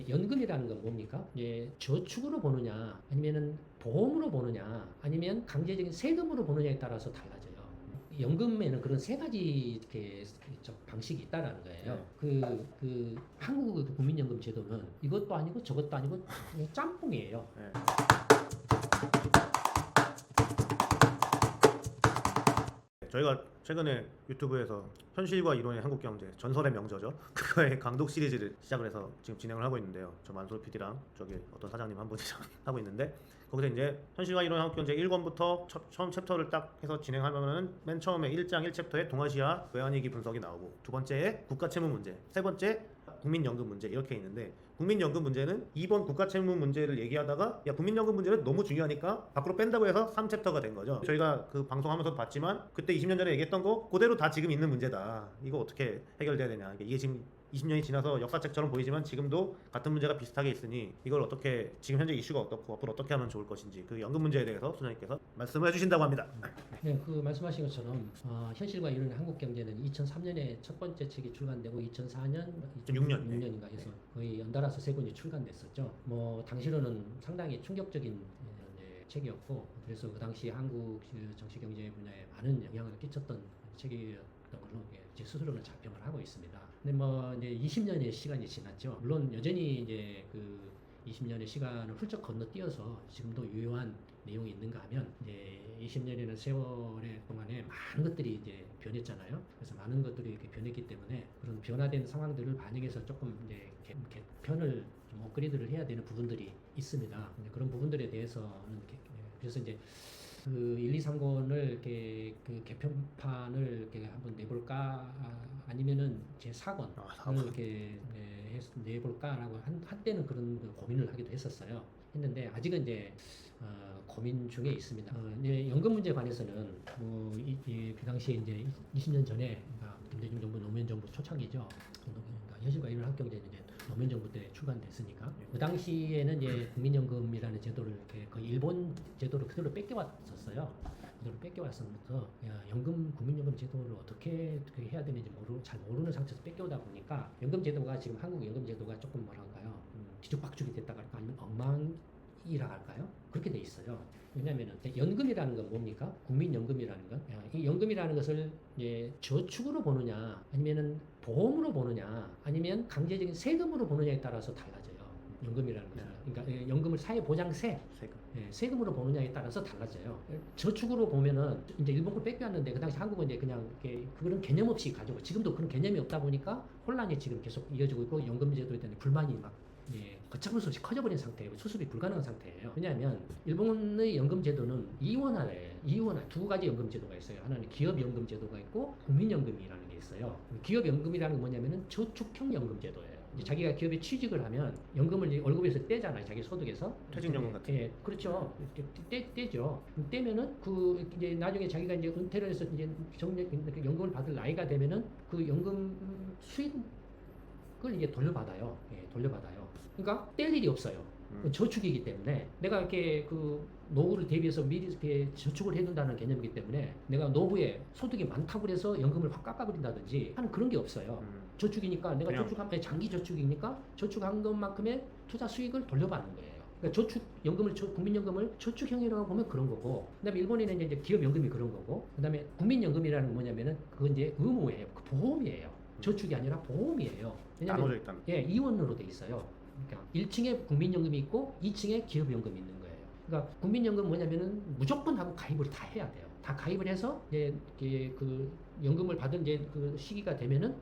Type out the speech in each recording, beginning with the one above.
연금이라는 건 뭡니까? 저축으로 보느냐, 아니면은 보험으로 보느냐, 아니면 강제적인 세금으로 보느냐에 따라서 달라져요. 연금에는 그런 세 가지 이렇게 방식이 있다라는 거예요. 한국 국민연금 제도는 이것도 아니고 저것도 아니고 그냥 짬뽕이에요. 네. 저희가 최근에 유튜브에서 현실과 이론의 한국경제 전설의 명저죠. 그거의 강독 시리즈를 시작을 해서 지금 진행을 하고 있는데요. 저 만솔 PD랑 저기 어떤 사장님 한 분이 하고 있는데, 거기서 이제 현실과 이론의 한국경제 1권부터 처음 챕터를 딱 해서 진행하면은 맨 처음에 1장 1챕터에 동아시아 외환위기 분석이 나오고, 두 번째에 국가채무 문제, 세 번째 국민연금 문제, 이렇게 있는데, 국민연금 문제는 2번 국가채무 문제를 얘기하다가 야 국민연금 문제는 너무 중요하니까 밖으로 뺀다고 해서 3챕터가 된 거죠. 저희가 그 방송하면서 봤지만 그때 20년 전에 얘기했던 거 그대로 다 지금 있는 문제다. 이거 어떻게 해결돼야 되냐. 이게 지금 20년이 지나서 역사책처럼 보이지만 지금도 같은 문제가 비슷하게 있으니 이걸 어떻게, 지금 현재 이슈가 어떻고 앞으로 어떻게 하면 좋을 것인지, 그 연금 문제에 대해서 소장님께서 말씀을 해주신다고 합니다. 네, 그 말씀하신 것처럼 현실과 이론의 한국 경제는 2003년에 첫 번째 책이 출간되고 2004년, 2006년인가 해서 거의 연달아서 세 권이 출간됐었죠. 뭐 당시로는 상당히 충격적인 책이었고, 그래서 그 당시 한국 정치 경제 분야에 많은 영향을 끼쳤던 책이었던 걸로 제 스스로는 자평을 하고 있습니다. 근데 뭐 이제 20년의 시간이 지났죠. 물론 여전히 이제 그 20년의 시간을 훌쩍 건너뛰어서 지금도 유효한 내용이 있는가 하면, 이제 20년이라는 세월의 동안에 많은 것들이 이제 변했잖아요. 그래서 많은 것들이 이렇게 변했기 때문에 그런 변화된 상황들을 반영해서 조금 이제 개편을 좀 업그레이드를 해야 되는 부분들이 있습니다. 그런 부분들에 대해서는 그래서 이제 그 1, 2, 3권을 이렇게 그 개편판을 이렇게 한번 내볼까, 아니면은 제 4권을 이렇게 내볼까라고 한때는 그런 고민을 하기도 했는데 아직은 이제 고민 중에 있습니다. 이제 연금 문제에 관해서는 그 당시에 이제 20년 전에, 그러니까 김대중 정부, 노무현 정부 초창기죠. 그러니까 현실과 이론 한국경제는 이제 노무현 정부 때 출간됐으니까, 그 당시에는 이제 국민연금이라는 제도를 이렇게 거의 일본 제도를 그대로 뺏겨왔었어요. 그대로 뺏겨왔으면서 연금, 국민연금 제도를 어떻게 해야 되는지 잘 모르는 상태에서 뺏겨오다 보니까 연금 제도가, 지금 한국 연금 제도가 조금 뭐랄까요, 뒤죽박죽이 됐다가 아니면 엉망이라 할까요? 그렇게 돼 있어요. 왜냐하면 연금이라는 건 뭡니까? 국민연금이라는 건, 이 연금이라는 것을 저축으로 보느냐, 아니면은 보험으로 보느냐, 아니면 강제적인 세금으로 보느냐에 따라서 달라져요. 연금이라는 것은. 그러니까 연금을 사회보장세, 세금으로 보느냐에 따라서 달라져요. 저축으로 보면은 이제 일본 걸 뺏겨왔는데, 그 당시 한국은 이제 그냥 그런 개념 없이 가지고, 지금도 그런 개념이 없다 보니까 혼란이 지금 계속 이어지고 있고, 연금 제도에 대한 불만이 막 걷잡을 수 없이 커져버린 상태예요. 수습이 불가능한 상태예요. 왜냐하면 일본의 연금 제도는 이원화예요. 두 가지 연금 제도가 있어요. 하나는 기업 연금 제도가 있고 국민연금이라는 게 있어요. 기업 연금이라는 건 뭐냐면은 저축형 연금 제도예요. 자기가 기업에 취직을 하면 연금을 월급에서 떼잖아요. 자기 소득에서. 퇴직연금 같은. 예, 그렇죠. 떼죠. 떼면은 이제 나중에 자기가 이제 은퇴를 해서 이제 연금을 받을 나이가 되면은 그 연금 수익을 이제 돌려받아요. 돌려받아요. 그러니까 뗄 일이 없어요. 저축이기 때문에 내가 이렇게 그 노후를 대비해서 미리 이렇게 저축을 해둔다는 개념이기 때문에 내가 노후에 소득이 많다고 해서 연금을 확 깎아버린다든지 하는 그런 게 없어요. 저축이니까 내가 저축한 장기 저축이니까 저축한 것만큼의 투자 수익을 돌려받는 거예요. 그러니까 국민연금을 저축형이라고 보면 그런 거고, 그다음에 일본에는 이제 기업연금이 그런 거고, 그다음에 국민연금이라는 건 뭐냐면은 그건 이제 의무예요. 그 보험이에요. 저축이 아니라 보험이에요. 왜냐하면 이원으로 돼 있어요. 그러니까 1층에 국민연금이 있고 2층에 기업연금이 있는 거예요. 그러니까 국민연금 뭐냐면은 무조건 하고 가입을 다 해야 돼요. 다 가입을 해서 이제 그 연금을 받은 이제 그 시기가 되면은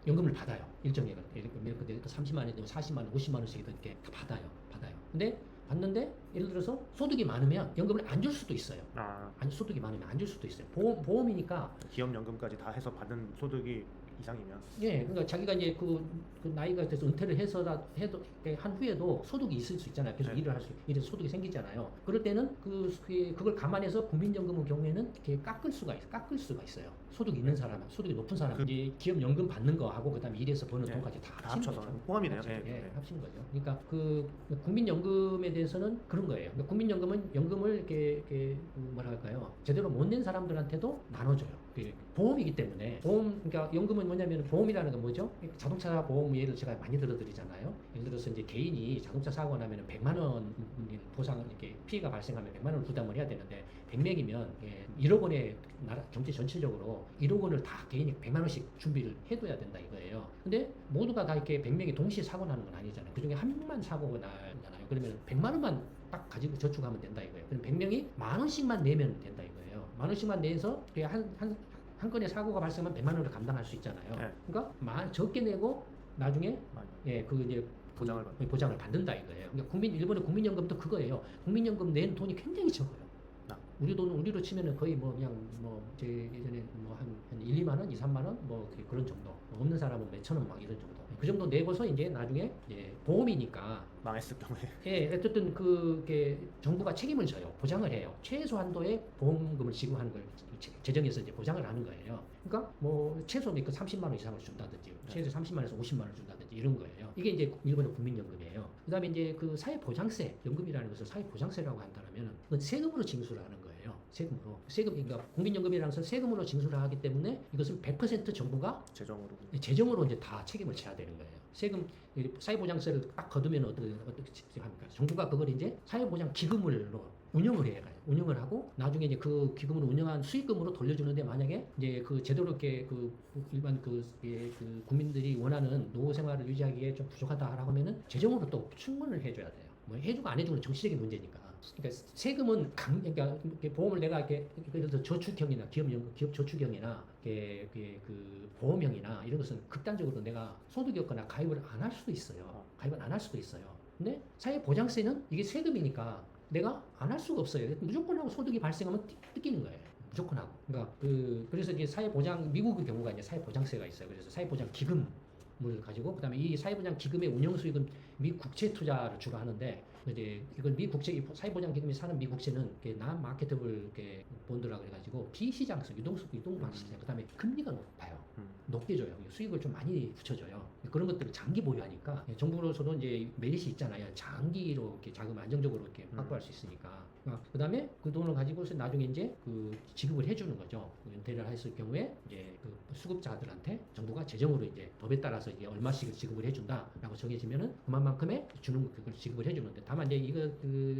연금을 받아요. 일정액을. 예를 들면 30만 원, 40만 원, 50만 원씩 이렇게 다 받아요. 근데 받는데 예를 들어서 소득이 많으면 연금을 안 줄 수도 있어요. 소득이 많으면 안 줄 수도 있어요. 보험이니까. 기업연금까지 다 해서 받은 소득이 이상이면. 그러니까 자기가 이제 그 나이가 돼서 은퇴를 해도 한 후에도 소득이 있을 수 있잖아요. 계속 일을 할 수, 이래서 소득이 생기잖아요. 그럴 때는 그걸 감안해서 국민연금의 경우에는 이렇게 깎을 수가 있어요. 소득이 있는 사람, 소득이 높은 사람, 이제 기업연금 받는 거 하고 그다음에 일해서 버는 돈까지 다 합친 거죠. 포함이네요. 합친 거죠. 그러니까 그 국민연금에 대해서는 그런 거예요. 그러니까 국민연금은 연금을 이렇게 뭐랄까요, 제대로 못 낸 사람들한테도 나눠줘요. 보험이기 때문에 그러니까 연금은 뭐냐면 보험이라는 건 뭐죠? 자동차 보험 예를 제가 많이 들어드리잖아요. 예를 들어서 이제 개인이 자동차 사고 나면 100만 원 보상 이렇게 피해가 발생하면 100만 원을 부담을 해야 되는데 100명이면 1억 원의 나라 경제 전체적으로 1억 원을 다 개인이 100만 원씩 준비를 해둬야 된다 이거예요. 근데 모두가 다 이렇게 100명이 동시에 사고 나는 건 아니잖아요. 그중에 한 명만 사고가 나잖아요. 그러면 100만 원만 딱 가지고 저축하면 된다 이거예요. 그럼 100명이 만 원씩만 내면 된다 이거예요. 만 원씩만 내서 한 건의 사고가 발생하면 100만 원을 감당할 수 있잖아요. 네. 그러니까 적게 내고 나중에 그 이제 보장을 받는다 이거예요. 그러니까 일본의 국민연금도 그거예요. 국민연금 낸 돈이 굉장히 적어요. 우리로 치면은 거의 뭐 그냥 제 예전에 한 1, 2만 원, 2, 3만 원 그런 정도. 없는 사람은 몇천 원 막 이런 정도. 그 정도 내고서 이제 나중에 보험이니까 망했을 경우에 어쨌든 정부가 책임을 져요. 보장을 해요. 최소한도의 보험금을 지급하는 걸 제정해서 이제 보장을 하는 거예요. 그러니까 최소 30만 원 이상을 준다든지, 최소 30만 원에서 50만 원을 준다든지 이런 거예요. 이게 이제 일본의 국민연금이에요. 그다음에 이제 그 사회보장세, 연금이라는 것을 사회보장세라고 한다면 그건 세금으로 징수를 하는 거예요. 그러니까 국민연금이라는 것은 세금으로 징수를 하기 때문에 이것을 100% 정부가 재정으로 이제 다 책임을 져야 되는 거예요. 세금 사회보장세를 딱 거두면 어떻게 합니까? 정부가 그걸 이제 사회보장 기금으로 운영을 하고 나중에 이제 그 기금을 운영한 수익금으로 돌려주는데 만약에 이제 그 제대로 이렇게 일반 국민들이 원하는 노후 생활을 유지하기에 좀 부족하다라고 하면은 재정으로 또 충원을 해줘야 돼요. 해주고 안 해주는 정치적인 문제니까. 그러니까 세금은 그러니까 보험을 내가 예를 들어 저축형이나 기업 저축형이나 보험형이나 이런 것은 극단적으로 내가 소득이 없거나 가입을 안 할 수도 있어요. 가입을 안 할 수도 있어요. 근데 사회보장세는 이게 세금이니까 내가 안 할 수가 없어요. 무조건 하고 소득이 발생하면 뜯기는 거예요. 무조건 하고. 그러니까 그래서 이제 미국의 경우가 이제 사회보장세가 있어요. 그래서 사회보장 기금을 가지고 그다음에 이 사회보장 기금의 운영 수익은 미 국채 투자를 주로 하는데 이제 이건 미 국채 사회보장 기금이 사는 미 국채는 난 마케터블 본드라 그래가지고 비시장성 유동 방식이잖아요. 그다음에 금리가 높아요. 높게 줘요. 수익을 좀 많이 붙여줘요. 그런 것들을 장기 보유하니까 정부로서도 이제 메리트 있잖아요. 장기로 이렇게 자금 안정적으로 이렇게 확보할 수 있으니까. 그다음에 그 돈을 가지고서 나중에 이제 지급을 해주는 거죠. 은퇴를 했을 경우에 이제 수급자들한테 정부가 재정으로 이제 법에 따라서 이제 얼마씩 지급을 해준다라고 정해지면은 그만큼의 그걸 지급을 해주는데 다만 이제 이거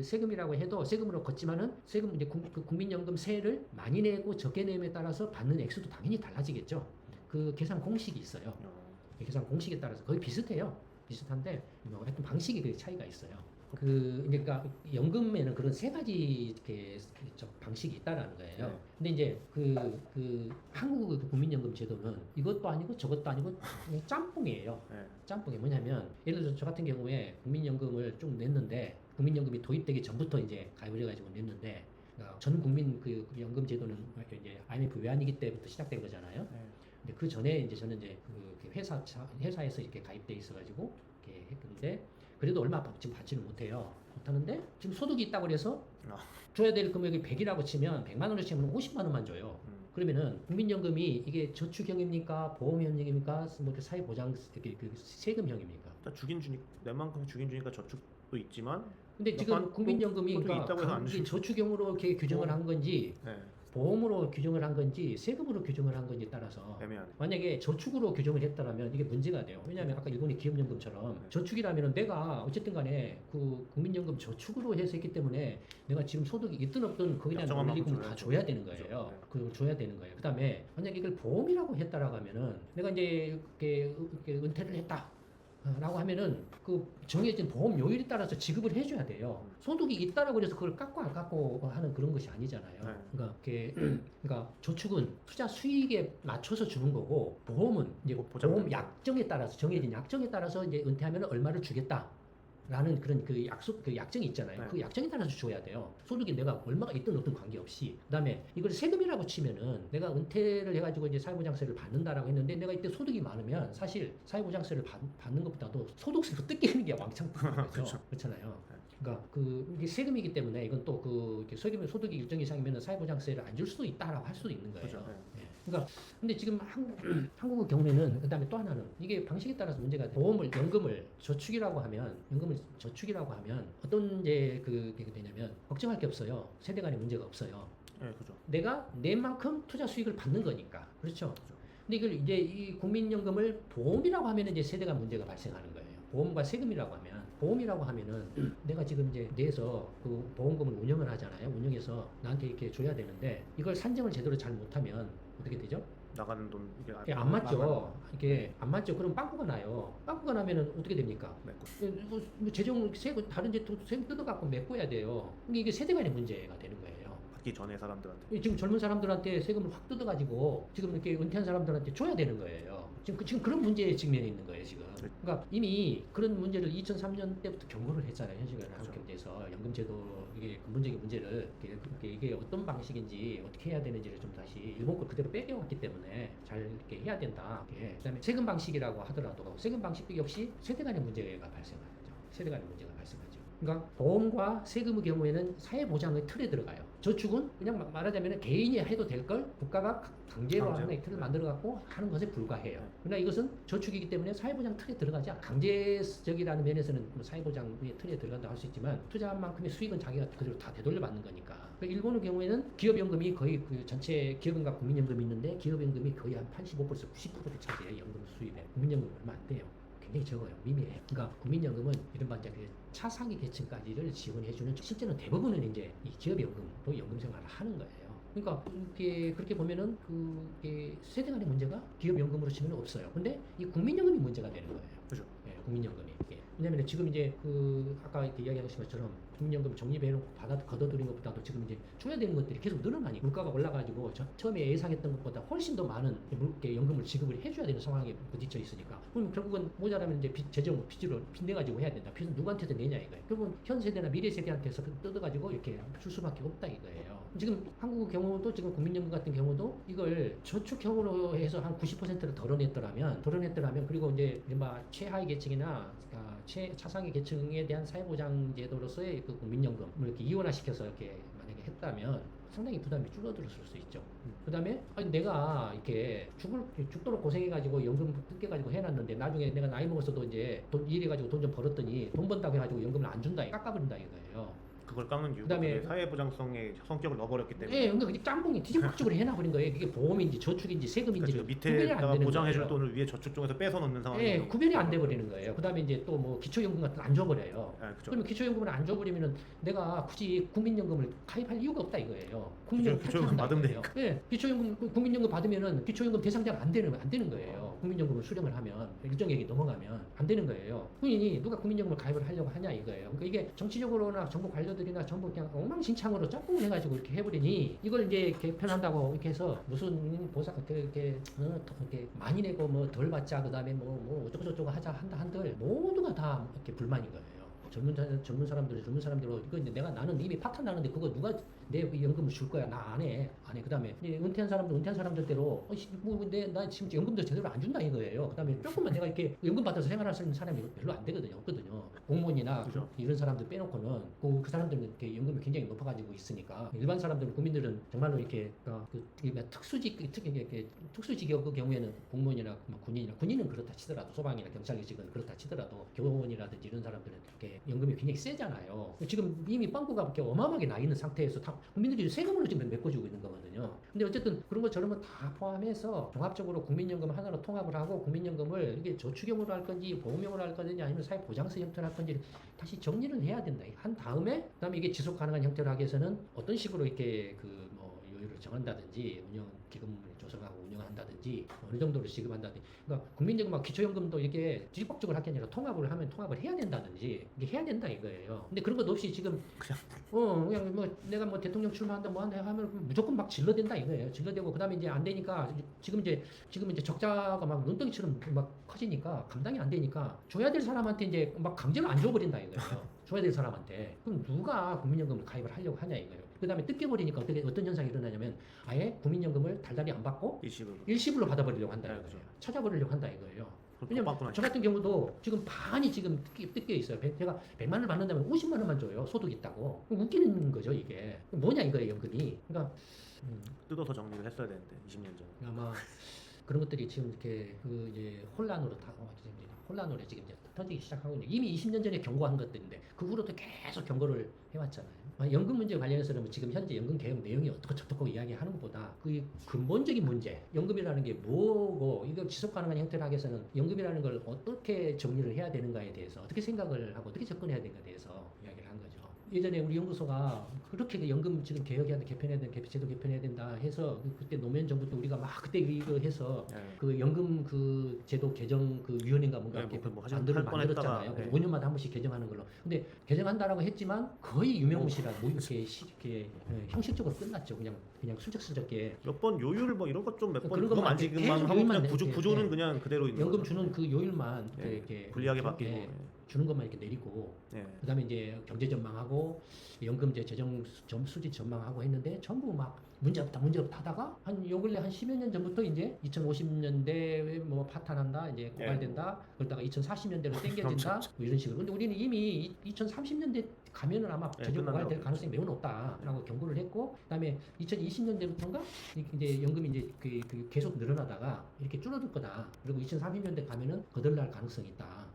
세금이라고 해도 세금으로 걷지만은 세금 이제 국민연금세를 많이 내고 적게 내음에 따라서 받는 액수도 당연히 달라지겠죠. 그 계산 공식이 있어요. 계산 공식에 따라서 거의 비슷해요. 비슷한데 하여튼 방식이 차이가 있어요. 그러니까 연금에는 그런 세 가지 방식이 있다라는 거예요. 네. 근데 이제 한국의 국민연금 제도는 이것도 아니고 저것도 아니고 그냥 짬뽕이에요. 네. 짬뽕이 뭐냐면 예를 들어서 저 같은 경우에 국민연금을 쭉 냈는데 국민연금이 도입되기 전부터 이제 가입을 해가지고 냈는데 전 국민 연금 제도는 이제 IMF 외환위기 때부터 시작된 거잖아요. 네. 근데 그 전에 이제 저는 이제 회사에서 이렇게 가입돼 있어가지고 이렇게 했는데 그래도 얼마 지금 받지는 못하는데 지금 소득이 있다고 그래서 줘야 될 금액이 100이라고 치면 100만 원을 치면 50만 원만 줘요. 그러면은 국민연금이 이게 저축형입니까 보험형입니까 사회보장 세금형입니까? 낸만큼 주긴 주니까 저축도 있지만 근데 지금 국민연금이 그러니까 이게 저축형으로 이렇게 규정을 한 건지 네. 보험으로 규정을 한 건지 세금으로 규정을 한 건지 따라서 애매하네. 만약에 저축으로 규정을 했다라면 이게 문제가 돼요. 왜냐하면 아까 일본의 기업연금처럼 저축이라면 내가 어쨌든 간에 국민연금 저축으로 해서 했기 때문에 내가 지금 소득이 있든 없든 거기에 대한 원리금을 다 줘야 되는 거예요. 네. 그걸 줘야 되는 거예요. 그다음에 만약에 이걸 보험이라고 했다라고 하면은 내가 이제 은퇴를 했다. 라고 하면은 그 정해진 보험 요율에 따라서 지급을 해줘야 돼요. 소득이 있다라고 해서 그걸 깎고 안 깎고 하는 그런 것이 아니잖아요. 네. 그러니까 저축은 투자 수익에 맞춰서 주는 거고 보험은 이제 보험 약정에 따라서 정해진 약정에 따라서 이제 은퇴하면 얼마를 주겠다. 라는 그런 약정이 있잖아요. 네. 그 약정에 따라서 줘야 돼요. 소득이 내가 얼마가 있든 없든 관계없이. 그다음에 이걸 세금이라고 치면은 내가 은퇴를 해가지고 이제 사회보장세를 받는다라고 했는데 내가 이때 소득이 많으면 사실 사회보장세를 받는 것보다도 소득세로 뜯기는 게 왕창 뜯는 거죠. 그렇죠. 그렇잖아요. 그러니까 이게 세금이기 때문에 이건 또 소득이 일정 이상이면 사회보장세를 안 줄 수도 있다라고 할 수도 있는 거예요. 그렇죠. 네. 그러니까 근데 지금 한국의 경우에는 그다음에 또 하나는 이게 방식에 따라서 문제가 돼. 보험을 연금을 저축이라고 하면 어떤 이제 그게 되냐면 걱정할 게 없어요. 세대 간의 문제가 없어요. 네, 그죠. 내가 낸 만큼 투자 수익을 받는 거니까. 그렇죠. 근데 이걸 이제 이 국민연금을 보험이라고 하면 이제 세대 간 문제가 발생하는 거예요. 보험과 세금이라고 하면 보험이라고 하면은 내가 지금 이제 내서 그 보험금을 운영을 하잖아요. 운영해서 나한테 이렇게 줘야 되는데 이걸 산정을 제대로 잘 못하면 어떻게 되죠? 나가는 돈 이게 이게 안 맞죠. 이게 안 맞죠. 그럼 빵꾸가 나요. 빵꾸가 나면은 어떻게 됩니까? 뭐 재정 세금 다른 세금 뜯어갖고 메꿔야 돼요. 근데 이게 세대 간의 문제가 되는 거예요. 받기 전에 사람들한테. 지금 젊은 사람들한테 세금을 확 뜯어가지고 지금 이렇게 은퇴한 사람들한테 줘야 되는 거예요. 지금 그런 문제에 직면해 있는 거예요 지금. 그러니까 이미 그런 문제를 2003년 때부터 경고를 했잖아요. 현실적으로 한국 경제에서 연금제도 이게 근본적인 문제를 이게 어떤 방식인지 어떻게 해야 되는지를 좀 다시 일본 걸 그대로 빼겨왔기 때문에 잘 이렇게 해야 된다. 그다음에 세금 방식이라고 하더라도 세금 방식도 역시 세대 간의 문제가 발생하죠. 세대 간의 문제가 발생하죠. 그러니까 보험과 세금의 경우에는 사회보장의 틀에 들어가요. 저축은 그냥 말하자면 개인이 해도 될 걸 국가가 강제로 하나의 틀을 만들어갖고 하는 것에 불과해요. 그러나 이것은 저축이기 때문에 사회보장 틀에 들어가지 않아요. 강제적이라는 면에서는 사회보장의 틀에 들어간다고 할 수 있지만 투자한 만큼의 수익은 자기가 그대로 다 되돌려 받는 거니까. 일본의 경우에는 기업연금이 거의 그 전체 기업연금과 국민연금이 있는데 기업연금이 거의 한 85% 90%를 차지해요. 연금 수입에. 국민연금은 얼마 안 돼요. 굉장히 적어요. 미미해요. 그러니까 국민연금은 이른바 이제 차상위 계층까지를 지원해주는 실제는 대부분은 이제 이 기업연금으로 연금 생활을 하는 거예요. 그러니까 그렇게 보면은 그게 세대 간의 문제가 기업연금으로 치면 없어요. 근데 이 국민연금이 문제가 되는 거예요. 그죠. 예, 국민연금이. 예. 왜냐면 지금 이제 그 아까 이렇게 이야기하신 것처럼 국민연금 적립해놓고 걷어들인 것보다도 지금 이제 줘야 되는 것들이 계속 늘어나니 물가가 올라가지고 처음에 예상했던 것보다 훨씬 더 많은 연금을 지급을 해줘야 되는 상황에 부딪혀 있으니까 그럼 결국은 모자라면 이제 재정 빚으로 빚내가지고 해야 된다. 빚은 누구한테든 내냐 이거예요. 결국은 현 세대나 미래 세대한테서 뜯어가지고 이렇게 줄 수밖에 없다 이거예요. 지금 한국 경우도 지금 국민연금 같은 경우도 이걸 저축형으로 해서 한 90%를 덜어냈더라면 그리고 이제 최하위 계층이나 차상위 계층에 대한 사회보장 제도로서의 그 국민연금을 이렇게 이원화시켜서 이렇게 만약에 했다면 상당히 부담이 줄어들었을 수 있죠. 그다음에 내가 이렇게 죽도록 고생해가지고 연금 뜯겨가지고 해놨는데 나중에 내가 나이 먹어서도 이제 일해가지고 돈 좀 벌었더니 돈 번다고 해가지고 연금을 안 준다, 깎아버린다 이거예요. 그걸 깎는 이유가 그다음에 사회보장성의 성격을 넣어버렸기 때문에. 예, 그러니까 짬뽕이 뒤집박죽으로 해놔버린 거예요. 이게 보험인지 저축인지 세금인지 그렇죠. 구별이 안 밑에다가 되는 보장해줄 거예요. 돈을 위에 저축 쪽에서 뺏어 넣는 상황이. 예, 구별이 안 돼버리는 거예요. 그다음에 이제 또 뭐 기초연금 같은 거 안 줘버려요. 그렇죠. 그러면 기초연금을 안 줘버리면은 내가 굳이 국민연금을 가입할 이유가 없다 이거예요. 기초연금 받으면 되니까. 예, 국민연금 받으면은 기초연금 대상자가 안 되는 거예요. 국민연금을 수령을 하면 일정액이 넘어가면 안 되는 거예요. 그러니 누가 국민연금을 가입을 하려고 하냐 이거예요. 그러니까 이게 정치적으로나 정부 관료들이나 전부 그냥 엉망진창으로 짬뽕을 해가지고 이렇게 해버리니 이걸 이제 개편한다고 이렇게 해서 무슨 보상 이렇게 많이 내고 뭐 덜 받자 그다음에 뭐 어쩌고 저쩌고 하자 한들 모두가 다 이렇게 불만인 거예요. 젊은 사람들로 이거 이제 나는 이미 파탄 나는데 그거 누가 내 연금을 줄 거야? 나 안 해. 그다음에 은퇴한 사람들대로 나 지금 연금도 제대로 안 준다 이거예요. 그다음에 조금만 내가 이렇게 연금 받아서 생활할 수 있는 사람이 별로 안 되거든요. 없거든요. 공무원이나 그렇죠. 이런 사람들 빼놓고는 그 사람들은 이렇게 연금이 굉장히 높아가지고 있으니까 일반 사람들은 국민들은 정말로 이렇게 특수직의 경우에는 공무원이나 군인은 그렇다 치더라도 소방이나 경찰직은 그렇다 치더라도 교원이라든지 이런 사람들은 이렇게 연금이 굉장히 세잖아요. 지금 이미 빵꾸가 이렇게 어마어마하게 나 있는 상태에서 다 국민들이 세금으로 지금 메꿔주고 있는 거거든요. 근데 어쨌든 그런 거 저런 거 다 포함해서 종합적으로 국민연금 하나로 통합을 하고 국민연금을 이게 저축형으로 할 건지 보험형으로 할 건지 아니면 사회보장세 형태로 할 건지 다시 정리를 해야 된다. 한 다음에 그다음에 이게 지속 가능한 형태로 하기 위해서는 어떤 식으로 이렇게 요율을 정한다든지 기금을 조성하고 운영한다든지 어느 정도로 지급한다든지 그러니까 국민연금과 기초연금도 이게 뒤집박죽을 할 게 아니라 통합을 해야 된다든지 이게 해야 된다 이거예요. 근데 그런 것 없이 지금 그냥 내가 대통령 출마한다 뭐 한다 하면 무조건 막 질러댄다 이거예요. 질러대고 그다음에 이제 안 되니까 지금 이제 적자가 막 눈덩이처럼 막 커지니까 감당이 안 되니까 줘야 될 사람한테 이제 막 강제로 안 줘버린다 이거예요. 줘야 될 사람한테. 그럼 누가 국민연금을 가입을 하려고 하냐 이거예요. 그 다음에 뜯겨버리니까 어떤 현상이 일어나냐면 아예 국민연금을 달달이 안 받고 일시불로 받아버리려고 한다 이거예요. 찾아버리려고 한다 이거예요. 왜냐면 받구나. 저 같은 경우도 지금 반이 지금 뜯겨 있어요. 제가 100만 원을 받는다면 50만 원만 줘요. 소득 있다고. 웃기는 거죠 이게. 뭐냐 이거예요 연금이. 그러니까 뜯어서 정리를 했어야 되는데 20년 전에. 아마 그런 것들이 지금 이렇게 그 이제 혼란으로 혼란으로 지금 이제 터지기 시작하고 있는데 이미 20년 전에 경고한 것들인데 그 후로도 계속 경고를 해왔잖아요. 연금 문제 관련해서는 뭐 지금 현재 연금 개혁 내용이 어떻고 이야기하는 것보다 그 근본적인 문제, 연금이라는 게 뭐고 이거 지속 가능한 형태를 하기 위해서는 연금이라는 걸 어떻게 정리를 해야 되는가에 대해서 어떻게 생각을 하고 어떻게 접근해야 되는가에 대해서 이야기를 한 거죠. 예전에 우리 연구소가 그렇게 그 연금 지금 개혁해야 돼, 개편해야 돼, 제도 개편해야 된다 해서 그때 노무현 정부 때 우리가 막 그때 이거 해서 네. 그 연금 그 제도 개정 그 위원회인가 뭔가 네, 이렇게 뭐 만들었잖아요. 네. 5년마다 한 번씩 개정하는 걸로. 근데 개정한다라고 했지만 거의 유명무실한 뭐 이렇게 형식적으로 끝났죠. 그냥 슬쩍슬쩍게 몇 번 요율 뭐 이런 것 좀 몇 번 그런 그거 것만 만지기만 계속 하고 요율만 그냥 구조는 네. 그냥 그대로 있는 연금 거죠. 주는 그 요율만 네. 이렇게 불리하게 이렇게 바뀌고. 주는 것만 이렇게 내리고 네. 그다음에 이제 경제 전망하고 연금제 재정 수지 전망하고 했는데 전부 막 문제 없다 하다가 한 요 근래 한 10여 년 전부터 이제 2050년대 뭐 파탄한다 이제 고갈된다 그러다가 2040년대로 땡겨진다 뭐 이런 식으로. 근데 우리는 이미 2030년대 가면은 아마 재정 고갈될 가능성이 매우 높다라고 경고를 했고 그다음에 2020년대부터인가 이제 연금이 이제 그 계속 늘어나다가 이렇게 줄어들 거다. 그리고 2030년대 가면은 거덜날 가능성이 있다.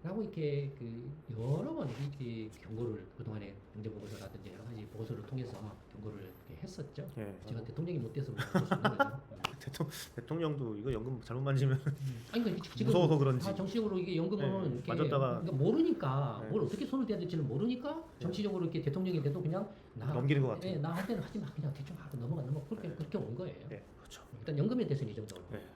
라고 이렇게 그 여러 번 이렇게 경고를 그동안에 경제 보고서라든지 여러 가지 보고서를 통해서 경고를 이렇게 했었죠. 예. 제가 대통령이 못 돼서 그럴 수 있는 거죠. 대통령도 이거 연금 잘못 만지면 아니 그러니까 지금 무서워서 그런지. 정치적으로 이게 연금은 네, 이렇게 맞았다가 그러니까 모르니까 네. 뭘 어떻게 손을 대야 될지는 모르니까 정치적으로 이렇게 대통령이 돼도 그냥 넘기는 것 같아요. 나한테는 하지 마 그냥 대충 하고 넘어가 그렇게 온 거예요. 예, 그렇죠. 일단 연금에 대해서는 이 정도. 예.